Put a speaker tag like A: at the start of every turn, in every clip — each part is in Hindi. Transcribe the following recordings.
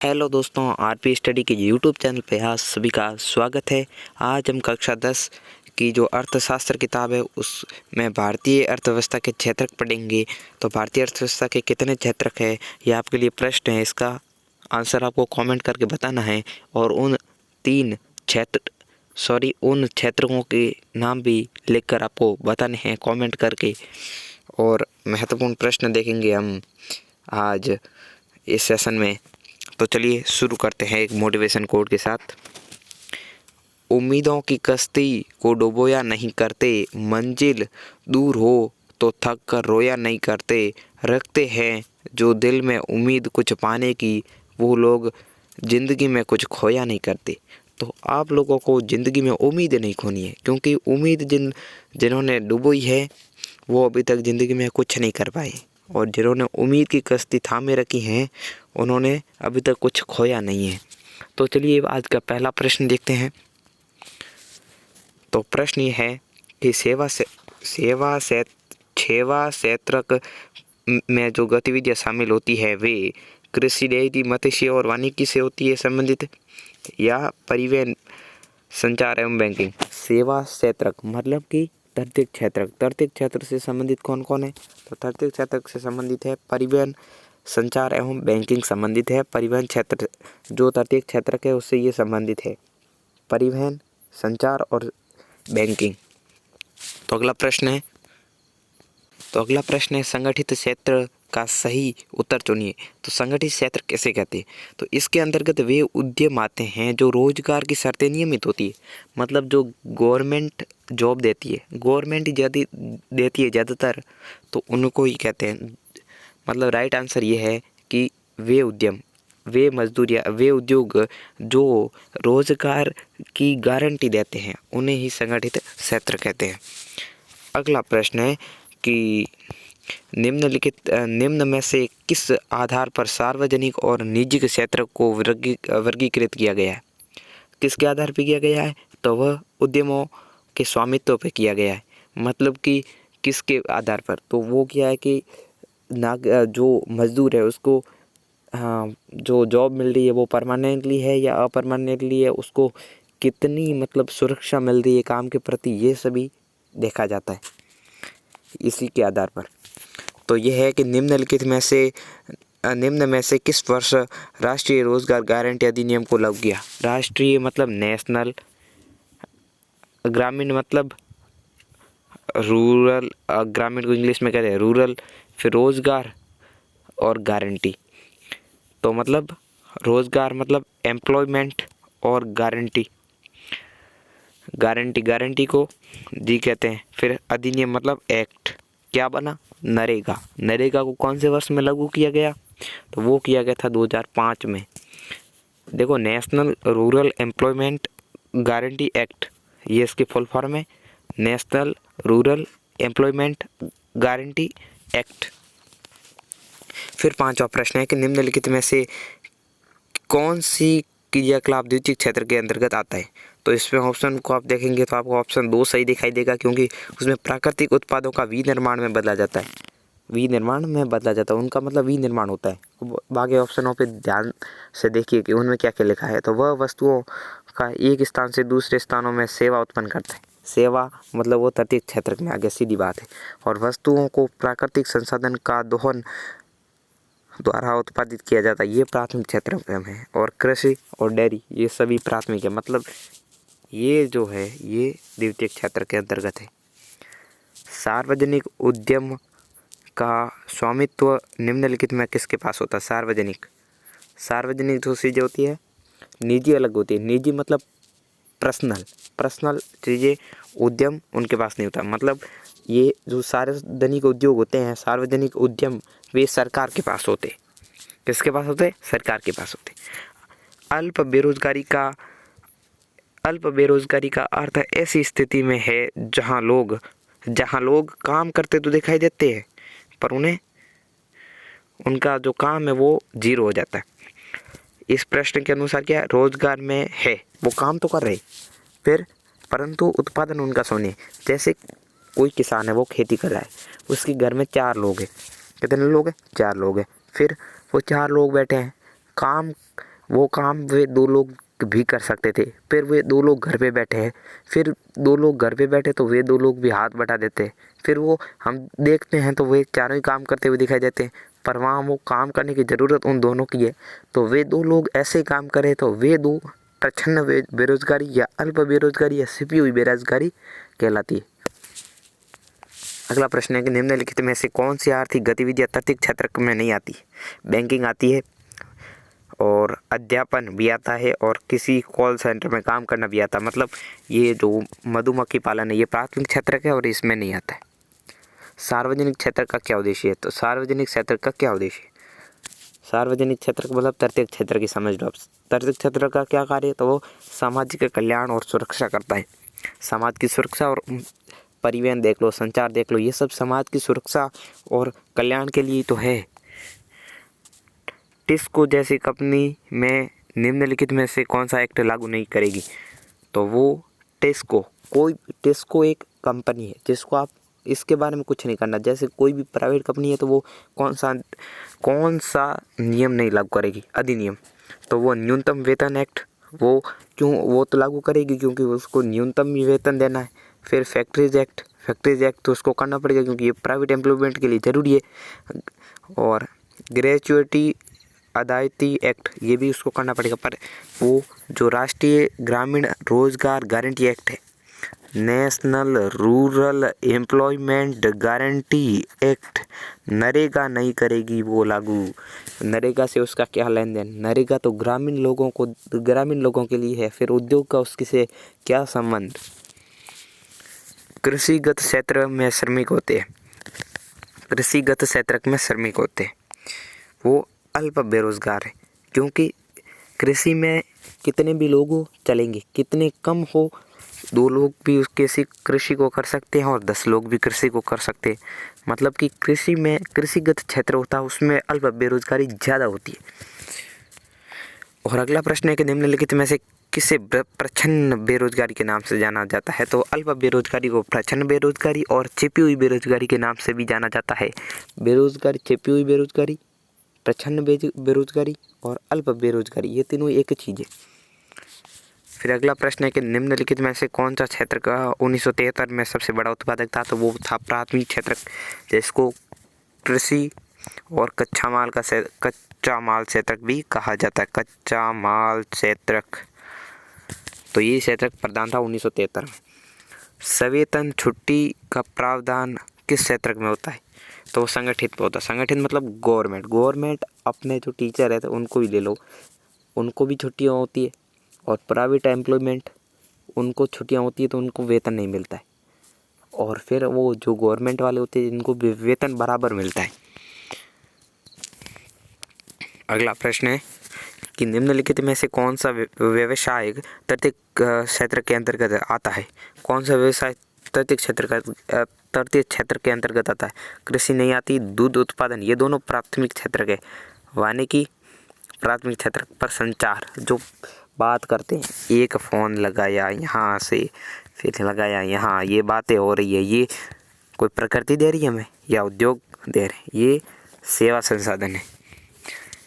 A: हेलो दोस्तों, आरपी स्टडी के यूट्यूब चैनल पे आप सभी का स्वागत है। आज हम कक्षा 10 की जो अर्थशास्त्र किताब है उसमें भारतीय अर्थव्यवस्था के क्षेत्रक पढ़ेंगे। तो भारतीय अर्थव्यवस्था के कितने क्षेत्रक है ये आपके लिए प्रश्न है। इसका आंसर आपको कमेंट करके बताना है और उन क्षेत्रकों के नाम भी लिखकर आपको बताने हैं कमेंट करके। और महत्वपूर्ण प्रश्न देखेंगे हम आज इस सेशन में। तो चलिए शुरू करते हैं एक मोटिवेशन कोट के साथ। उम्मीदों की कश्ती को डुबोया नहीं करते, मंजिल दूर हो तो थक कर रोया नहीं करते, रखते हैं जो दिल में उम्मीद कुछ पाने की, वो लोग ज़िंदगी में कुछ खोया नहीं करते। तो आप लोगों को ज़िंदगी में उम्मीद नहीं खोनी है, क्योंकि उम्मीद जिन्होंने डुबोई है वो अभी तक ज़िंदगी में कुछ नहीं कर पाए, और जिन्होंने उम्मीद की कश्ती थामे रखी हैं उन्होंने अभी तक कुछ खोया नहीं है। तो चलिए आज का पहला प्रश्न देखते हैं। तो प्रश्न ये है कि सेवा क्षेत्रक में जो गतिविधियाँ शामिल होती है वे कृषि, डेयरी, मत्स्य और वानिकी से होती है संबंधित, या परिवहन, संचार एवं बैंकिंग। सेवा क्षेत्रक मतलब कि तर्तीय क्षेत्रक। तर्तीय क्षेत्र से संबंधित कौन कौन है? तो तर्तीय क्षेत्रक से संबंधित है परिवहन, संचार एवं बैंकिंग संबंधित है। परिवहन क्षेत्र जो तर्तीय क्षेत्रक है उससे ये संबंधित है, परिवहन, संचार और बैंकिंग। तो अगला प्रश्न है संगठित क्षेत्र का सही उत्तर चुनिए। तो संगठित क्षेत्र कैसे कहते हैं? तो इसके अंतर्गत वे उद्यम आते हैं जो रोजगार की शर्तें नियमित होती है, मतलब जो गवर्नमेंट जॉब देती है, गवर्नमेंट यदि देती है ज़्यादातर, तो उनको ही कहते हैं। मतलब राइट आंसर ये है कि वे उद्यम, वे मजदूर या वे उद्योग जो रोजगार की गारंटी देते हैं उन्हें ही संगठित क्षेत्र कहते हैं। अगला प्रश्न है कि निम्न में से किस आधार पर सार्वजनिक और निजी क्षेत्र को वर्गीकृत किया गया है? किसके आधार पर किया गया है? तो वह उद्यमों के स्वामित्व पे किया गया है। मतलब कि किसके आधार पर? तो वो क्या है कि जो मजदूर है उसको जो जॉब मिल रही है वो परमानेंटली है या अपरमानेंटली है, उसको कितनी मतलब सुरक्षा मिल रही है काम के प्रति, ये सभी देखा जाता है इसी के आधार पर। तो यह है कि निम्न में से किस वर्ष राष्ट्रीय रोजगार गारंटी अधिनियम को लागू किया? राष्ट्रीय मतलब नेशनल, ग्रामीण मतलब रूरल, ग्रामीण को इंग्लिश में कहते हैं रूरल, फिर रोजगार और गारंटी। तो मतलब रोजगार मतलब एम्प्लॉयमेंट और गारंटी को जी कहते हैं। फिर अधिनियम मतलब एक्ट, क्या बना? नरेगा को कौन से वर्ष में लागू किया गया? तो वो किया गया था 2005 में। देखो, national rural employment guarantee act, ये इसकी फुल फॉर्म है, national rural employment guarantee act. फिर पांचवा प्रश्न है कि निम्नलिखित में से कौन सी क्रियाकलाप द्वितीय क्षेत्र के अंतर्गत आता है? तो इसमें ऑप्शन को आप देखेंगे तो आपको ऑप्शन 2 सही दिखाई देगा, क्योंकि उसमें प्राकृतिक उत्पादों का विनिर्माण में बदला जाता है। उनका मतलब विनिर्माण होता है। बाकी ऑप्शनों पे ध्यान से देखिए कि उनमें क्या क्या लिखा है। तो वह वस्तुओं का एक स्थान से दूसरे स्थानों में सेवा उत्पन्न करता है। सेवा मतलब वो तृतीय क्षेत्र में आ गया, सीधी बात है। और वस्तुओं को प्राकृतिक संसाधन का दोहन द्वारा उत्पादित किया जाता है, ये प्राथमिक क्षेत्र में है। और कृषि और डेयरी ये सभी प्राथमिक है, मतलब ये जो है ये द्वितीय क्षेत्र के अंतर्गत है। सार्वजनिक उद्यम का स्वामित्व निम्नलिखित में किसके पास होता है? सार्वजनिक जो चीज़ें होती है, निजी अलग होती है। निजी मतलब पर्सनल चीज़ें, उद्यम उनके पास नहीं होता। मतलब ये जो सार्वजनिक उद्योग होते हैं, सार्वजनिक उद्यम, वे सरकार के पास होते। किसके पास होते? सरकार के पास होते। अल्प बेरोजगारी का अर्थ ऐसी स्थिति में है जहां लोग काम करते तो दिखाई देते हैं, पर उनका जो काम है वो जीरो हो जाता है। इस प्रश्न के अनुसार क्या रोजगार में है, वो काम तो कर रहे फिर, परंतु उत्पादन उनका शून्य। जैसे कोई किसान है, वो खेती कर रहा है, उसके घर में 4 लोग हैं। कितने लोग हैं? 4 लोग हैं। फिर वो 4 लोग बैठे हैं, काम वो काम वे 2 लोग भी कर सकते थे। फिर वे 2 लोग घर पे बैठे हैं, फिर 2 लोग घर पे बैठे तो वे 2 लोग भी हाथ बटा देते हैं। फिर वो हम देखते हैं तो वे चारों ही काम करते हुए दिखाई देते हैं, पर वहाँ वो काम करने की ज़रूरत उन दोनों की है। तो वे 2 लोग ऐसे काम करें तो वे 2 प्रच्छन्न बेरोजगारी या अल्प बेरोजगारी या छिपी हुई बेरोजगारी कहलाती है। अगला प्रश्न है कि निम्नलिखित में से कौन सी आर्थिक गतिविधियां तृतीय क्षेत्र में नहीं आती? बैंकिंग आती है और अध्यापन भी आता है और किसी कॉल सेंटर में काम करना भी आता है। मतलब ये जो मधुमक्खी पालन है ये प्राथमिक क्षेत्र का है और इसमें नहीं आता है। सार्वजनिक क्षेत्र का क्या उद्देश्य है? तो सार्वजनिक क्षेत्र का क्या उद्देश्य है? सार्वजनिक क्षेत्र का मतलब तृतीय क्षेत्र की समझ लो आप। तृतीय क्षेत्र का क्या कार्य है? तो वो सामाजिक कल्याण और सुरक्षा करता है। समाज की सुरक्षा और परिवहन देख लो, संचार देख लो, ये सब समाज की सुरक्षा और कल्याण के लिए तो है। टिस्को जैसी कंपनी में निम्नलिखित में से कौन सा एक्ट लागू नहीं करेगी? तो वो टिस्को एक कंपनी है जिसको आप इसके बारे में कुछ नहीं करना। जैसे कोई भी प्राइवेट कंपनी है तो वो कौन सा नियम नहीं लागू करेगी? अधिनियम। तो वो न्यूनतम वेतन एक्ट वो तो लागू करेगी क्योंकि उसको न्यूनतम वेतन देना है। फिर फैक्ट्रीज एक्ट तो उसको करना पड़ेगा क्योंकि ये प्राइवेट एम्प्लॉयमेंट के लिए ज़रूरी है। और ग्रेचुइटी अदायती एक्ट ये भी उसको करना पड़ेगा। पर वो जो राष्ट्रीय ग्रामीण रोजगार गारंटी एक्ट है, national rural employment guarantee act, NREGA नहीं करेगी वो लागू। नरेगा से उसका क्या लेन देन? नरेगा तो ग्रामीण लोगों के लिए है। फिर उद्योग का उसके से क्या संबंध? कृषिगत क्षेत्र में श्रमिक होते हैं, कृषिगत क्षेत्र में श्रमिक होते हैं, वो अल्प बेरोजगार है क्योंकि कृषि में कितने भी लोग चलेंगे, कितने कम हो, 2 लोग भी किसी कृषि को कर सकते हैं और 10 लोग भी कृषि को कर सकते हैं। मतलब कि कृषि में कृषिगत क्षेत्र होता है उसमें अल्प बेरोजगारी ज़्यादा होती है। और अगला प्रश्न है कि निम्नलिखित में से किसे प्रच्छन्न बेरोजगारी के नाम से जाना जाता है? तो अल्प बेरोजगारी को प्रच्छन्न बेरोजगारी और छिपी हुई बेरोजगारी के नाम से भी जाना जाता है। बेरोजगारी, छिपी हुई बेरोजगारी, प्रच्छन्न बेरोजगारी और अल्प बेरोजगारी, ये तीनों एक चीज़ है। फिर अगला प्रश्न है कि निम्नलिखित में से कौन सा क्षेत्र का 1973 में सबसे बड़ा उत्पादक था? तो वो था प्राथमिक क्षेत्र, जिसको कृषि और कच्चा माल क्षेत्र भी कहा जाता है। कच्चा माल क्षेत्र, तो ये क्षेत्र प्रदान था 1973 में। सवेतन छुट्टी का प्रावधान किस क्षेत्र में होता है? तो वो संगठित पे होता है। संगठित मतलब गवर्नमेंट अपने जो टीचर रहते हैं उनको भी ले लो, उनको भी छुट्टियाँ होती है। और प्राइवेट एम्प्लॉयमेंट उनको छुट्टियाँ होती है तो उनको वेतन नहीं मिलता है। और फिर वो जो गवर्नमेंट वाले होते हैं इनको वेतन बराबर मिलता है। अगला प्रश्न है कि निम्नलिखित में से कौन सा व्यवसाय तृतीय क्षेत्र के अंतर्गत आता है? कौन सा व्यवसाय तृतीय क्षेत्र के अंतर्गत आता है? कृषि नहीं आती, दूध उत्पादन, ये दोनों प्राथमिक क्षेत्र के। वानिकी प्राथमिक क्षेत्र पर संचार, जो बात करते हैं, एक फ़ोन लगाया यहाँ से फिर लगाया यहाँ, ये बातें हो रही है, ये कोई प्रकृति दे रही है हमें या उद्योग दे रहे हैं? ये सेवा संसाधन है।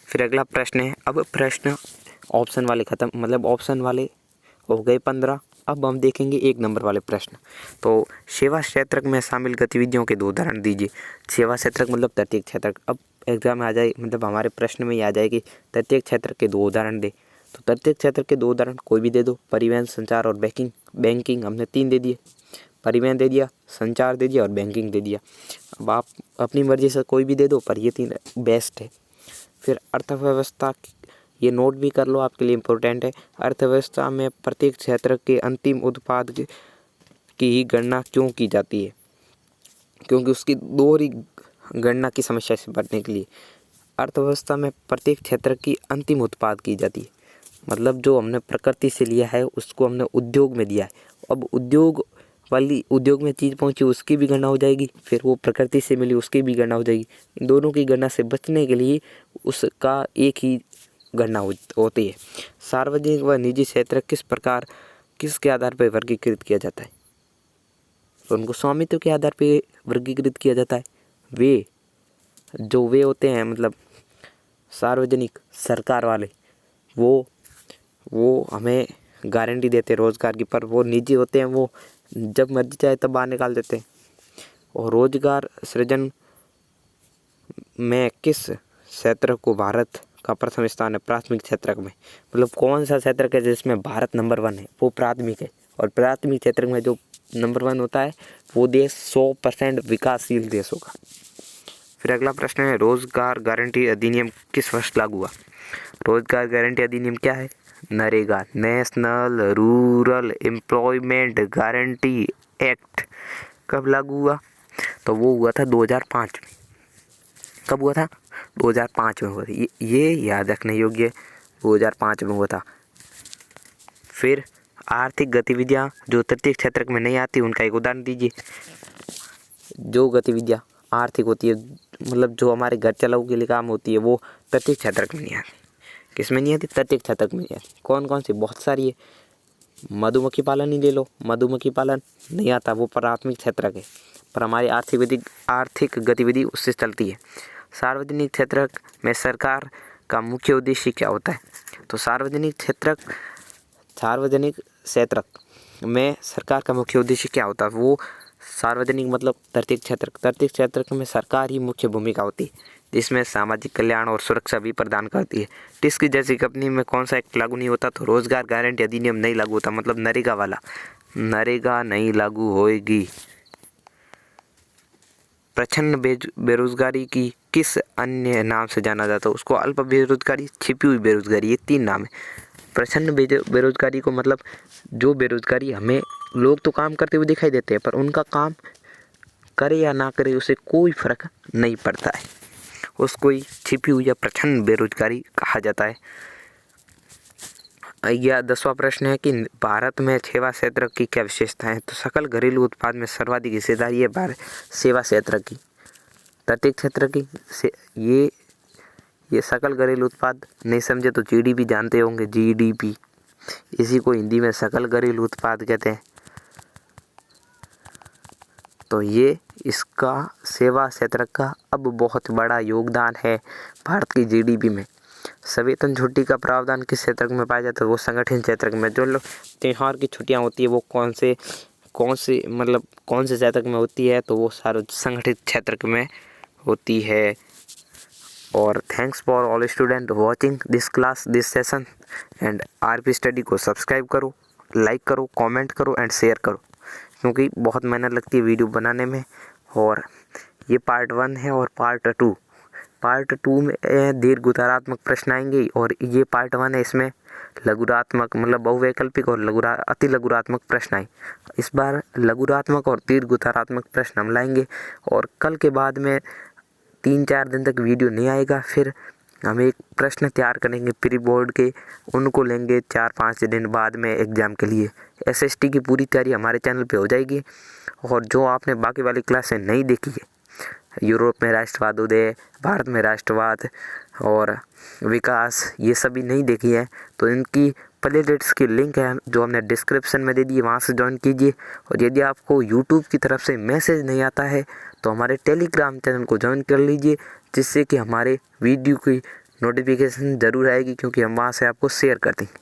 A: फिर अगला प्रश्न है, अब प्रश्न ऑप्शन वाले ख़त्म, मतलब ऑप्शन वाले हो गए 15। अब हम देखेंगे 1 नंबर वाले प्रश्न। तो सेवा क्षेत्र में शामिल गतिविधियों के 2 उदाहरण दीजिए। सेवा क्षेत्र मतलब तृतीय क्षेत्र। अब एग्जाम में आ जाए, मतलब हमारे प्रश्न में ही आ जाए कि तृतीय क्षेत्र के 2 उदाहरण दे। तो तृतीय क्षेत्र के 2 उदाहरण कोई भी दे दो। परिवहन, संचार और बैंकिंग हमने 3 दे दिए। परिवहन दे दिया, संचार दे दिया और बैंकिंग दे दिया। अब आप अपनी मर्जी से कोई भी दे दो, पर ये 3 बेस्ट है। फिर अर्थव्यवस्था, ये नोट भी कर लो, आपके लिए इम्पोर्टेंट है। अर्थव्यवस्था में प्रत्येक क्षेत्र के अंतिम उत्पाद की ही गणना क्यों की जाती है? क्योंकि उसकी दोहरी गणना की समस्या से बचने के लिए अर्थव्यवस्था में प्रत्येक क्षेत्र की अंतिम उत्पाद की जाती है। मतलब जो हमने प्रकृति से लिया है उसको हमने उद्योग में दिया है। अब उद्योग में चीज़ पहुंची उसकी भी गणना हो जाएगी, फिर वो प्रकृति से मिली उसकी भी गणना हो जाएगी। इन दोनों की गणना से बचने के लिए उसका एक ही गणना होती है। सार्वजनिक व निजी क्षेत्र किसके आधार पर वर्गीकृत किया जाता है? तो उनको स्वामित्व के आधार पर वर्गीकृत किया जाता है। वे होते हैं मतलब सार्वजनिक, सरकार वाले, वो हमें गारंटी देते हैं रोज़गार की, पर वो निजी होते हैं, वो जब मर्जी चाहे तब बाहर निकाल देते हैं। और रोजगार सृजन में किस क्षेत्र को भारत का प्रथम स्थान है? प्राथमिक क्षेत्र में। मतलब कौन सा क्षेत्र है जिसमें भारत नंबर 1 है? वो प्राथमिक है। और प्राथमिक क्षेत्र में जो नंबर 1 होता है वो देश 100% विकासशील देश होगा। फिर अगला प्रश्न है, रोजगार गारंटी अधिनियम किस वर्ष लागू हुआ? रोजगार गारंटी अधिनियम क्या है? NREGA, national rural employment guarantee act कब लागू हुआ? तो वो हुआ था 2005 में। कब हुआ था? 2005 में हुआ था। ये याद रखने योग्य, 2005 में हुआ था। फिर आर्थिक गतिविधियां जो तृतीय क्षेत्र में नहीं आती उनका एक उदाहरण दीजिए। जो गतिविधियां आर्थिक होती है, मतलब जो हमारे घर चलाऊ के लिए काम होती है, वो तृतीय क्षेत्र में नहीं आती। किस में नहीं आती? तृतीय क्षेत्र में नहीं आती। कौन कौन सी? बहुत सारी है। मधुमक्खी पालन ही ले लो, मधुमक्खी पालन नहीं आता, वो प्राथमिक क्षेत्र के, पर हमारी आर्थिक गतिविधि उससे चलती है। सार्वजनिक क्षेत्र में सरकार का मुख्य उद्देश्य क्या होता है? तो सार्वजनिक क्षेत्र में सरकार का मुख्य उद्देश्य क्या होता है? वो सार्वजनिक मतलब तृतीय क्षेत्र में सरकार ही मुख्य भूमिका होती है, जिसमें सामाजिक कल्याण और सुरक्षा भी प्रदान करती है। टिस्क जैसी कंपनी में कौन सा एक्ट लागू नहीं होता? तो रोजगार गारंटी अधिनियम नहीं लागू होता, मतलब नरेगा वाला। नरेगा नहीं लागू होएगी। प्रच्छन्न बेरोजगारी की किस अन्य नाम से जाना जाता है? उसको अल्प बेरोजगारी, छिपी हुई बेरोजगारी, ये 3 नाम है। प्रच्छन्न बेरोजगारी को मतलब जो बेरोजगारी हमें लोग तो काम करते हुए दिखाई देते हैं, पर उनका काम करे या ना करे उससे कोई फर्क नहीं पड़ता है, उसको ही छिपी हुई या प्रच्छन्न बेरोजगारी कहा जाता है। यह 10वां प्रश्न है कि भारत में सेवा क्षेत्र की क्या विशेषता है? तो सकल घरेलू उत्पाद में सर्वाधिक हिस्सेदारी है भारत सेवा क्षेत्र की, तृतीय क्षेत्र की। ये सकल घरेलू उत्पाद नहीं समझे तो जीडीपी जानते होंगे, जीडीपी, इसी को हिंदी में सकल घरेलू उत्पाद कहते हैं। तो ये इसका सेवा क्षेत्र का अब बहुत बड़ा योगदान है भारत की जीडीपी में। सवेतन छुट्टी का प्रावधान किस क्षेत्र में पाया जाता है? वो संगठन क्षेत्र में। जो लोग त्योहार की छुट्टियां होती है वो कौन से क्षेत्र में होती है? तो वो सारे संगठित क्षेत्र में होती है। और thanks for all student watching this class this session and RP study को सब्सक्राइब करो, लाइक करो, कमेंट करो एंड शेयर करो, क्योंकि बहुत मेहनत लगती है वीडियो बनाने में। और ये पार्ट 1 है और पार्ट 2 में दीर्घ उत्तरात्मक प्रश्न आएंगे, और ये पार्ट 1 है, इसमें लघुरात्मक मतलब बहुवैकल्पिक और अति लघुरात्मक प्रश्न आए। इस बार लघुरात्मक और दीर्घ उत्तरात्मक प्रश्न हम लाएंगे। और कल के बाद में 3-4 दिन तक वीडियो नहीं आएगा, फिर हम एक प्रश्न तैयार करेंगे प्री बोर्ड के, उनको लेंगे 4-5 दिन बाद में एग्ज़ाम के लिए। एसएसटी की पूरी तैयारी हमारे चैनल पे हो जाएगी। और जो आपने बाकी वाली क्लासें नहीं देखी है, यूरोप में राष्ट्रवाद उदय, भारत में राष्ट्रवाद और विकास, ये सभी नहीं देखी है, तो इनकी प्लेलिस्ट्स की लिंक है जो हमने डिस्क्रिप्शन में दे दी है, वहाँ से ज्वाइन कीजिए। और यदि आपको यूट्यूब की तरफ से मैसेज नहीं आता है तो हमारे टेलीग्राम चैनल को ज्वाइन कर लीजिए, जिससे कि हमारे वीडियो की नोटिफिकेशन ज़रूर आएगी, क्योंकि हम वहाँ से आपको शेयर कर देंगे।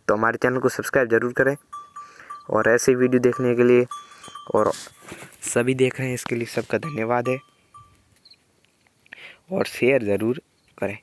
A: तो हमारे चैनल को सब्सक्राइब ज़रूर करें, और ऐसे वीडियो देखने के लिए, और सभी देख रहे हैं इसके लिए सबका धन्यवाद है, और शेयर ज़रूर करें।